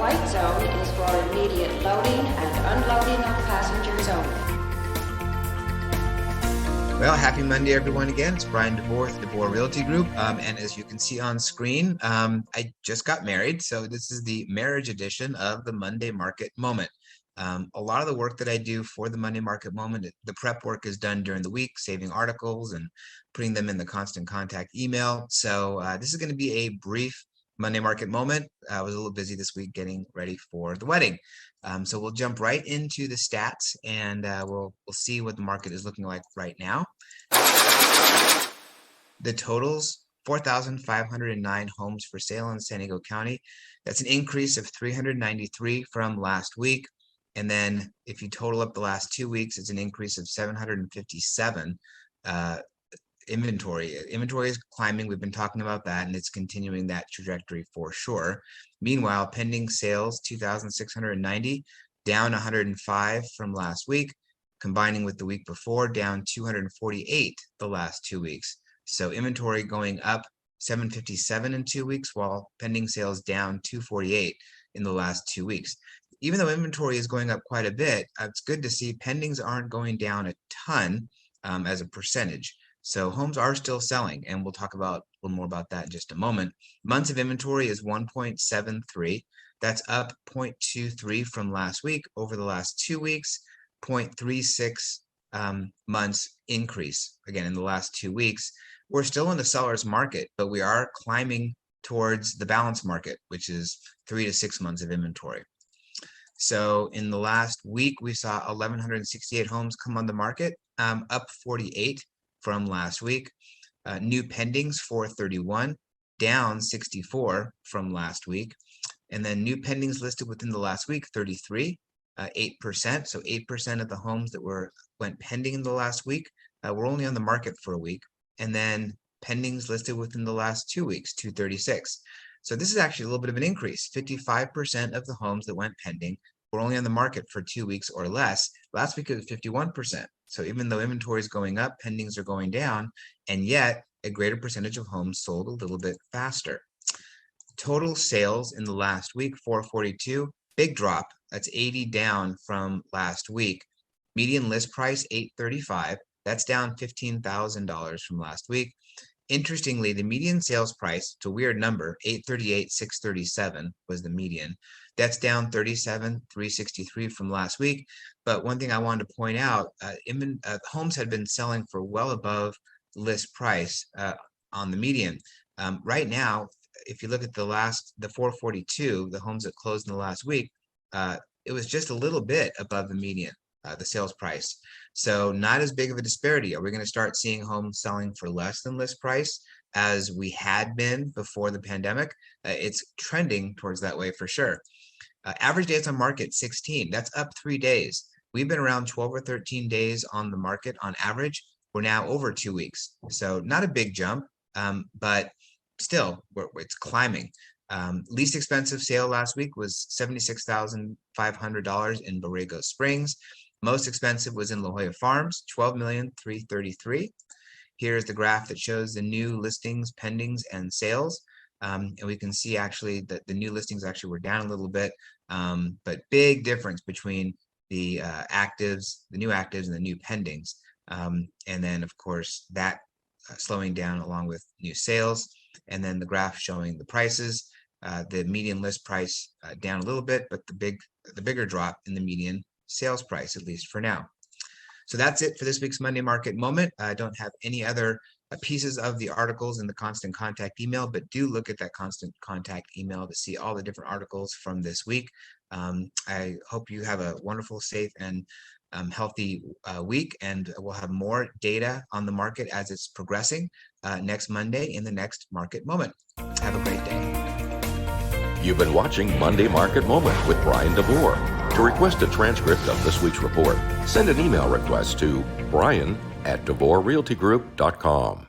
white zone is for immediate loading and unloading of passengers only. Well, happy Monday, everyone. Again, it's Bryan Devore with Devore Realty Group. And as you can see on screen, I just got married. So this is the marriage edition of the Monday Market Moment. A lot of the work that I do for the Monday Market Moment, the prep work is done during the week, saving articles and putting them in the constant contact email. So this is going to be a brief Monday Market Moment. I was a little busy this week getting ready for the wedding. So we'll jump right into the stats and we'll see what the market is looking like right now. The totals, 4,509 homes for sale in San Diego County. That's an increase of 393 from last week. And then if you total up the last 2 weeks, it's an increase of 757. Inventory is climbing. We've been talking about that, and it's continuing that trajectory for sure. Meanwhile, pending sales 2,690, down 105 from last week, combining with the week before, down 248 the last 2 weeks. So inventory going up 757 in 2 weeks, while pending sales down 248 in the last 2 weeks. Even though inventory is going up quite a bit, it's good to see pendings aren't going down a ton as a percentage. So homes are still selling, and we'll talk about a little more about that in just a moment. Months of inventory is 1.73. That's up 0.23 from last week. Over the last 2 weeks, 0.36 months increase. Again, in the last 2 weeks, we're still in the seller's market, but we are climbing towards the balance market, which is 3 to 6 months of inventory. So in the last week, we saw 1,168 homes come on the market, up 48 from last week. New pendings 431, down 64 from last week. And then new pendings listed within the last week, 33, 8%. So 8% of the homes that went pending in the last week were only on the market for a week. And then pendings listed within the last 2 weeks, 236. So this is actually a little bit of an increase. 55% of the homes that went pending were only on the market for 2 weeks or less. Last week it was 51%. So even though inventory is going up, pendings are going down, and yet a greater percentage of homes sold a little bit faster. Total sales in the last week, 442, big drop. That's 80 down from last week. Median list price, 835. That's down $15,000 from last week. Interestingly, the median sales price, it's a weird number, 838,637 was the median. That's down 37,363 from last week. But one thing I wanted to point out, homes had been selling for well above list price on the median. Right now, if you look at the 442, the homes that closed in the last week, it was just a little bit above the median, the sales price. So not as big of a disparity. Are we going to start seeing homes selling for less than list price as we had been before the pandemic? It's trending towards that way for sure. Average days on market, 16. That's up 3 days. We've been around 12 or 13 days on the market on average. We're now over 2 weeks. So not a big jump, but still it's climbing. Least expensive sale last week was $76,500 in Borrego Springs. Most expensive was in La Jolla Farms, $12,333,000. Here's the graph that shows the new listings, pendings, and sales. And we can see actually that the new listings actually were down a little bit, but big difference between the new actives and the new pendings. And then of course that slowing down along with new sales. And then the graph showing the prices, the median list price down a little bit, but the bigger drop in the median sales price, at least for now. So that's it for this week's Monday Market Moment. I don't have any other pieces of the articles in the constant contact email, but do look at that constant contact email to see all the different articles from this week. I hope you have a wonderful, safe, and healthy week, and we'll have more data on the market as it's progressing next Monday in the next Market Moment. Have a great day. You've been watching Monday Market Moment with Bryan Devore. To request a transcript of this week's report, send an email request to Bryan@DevoreRealtyGroup.com.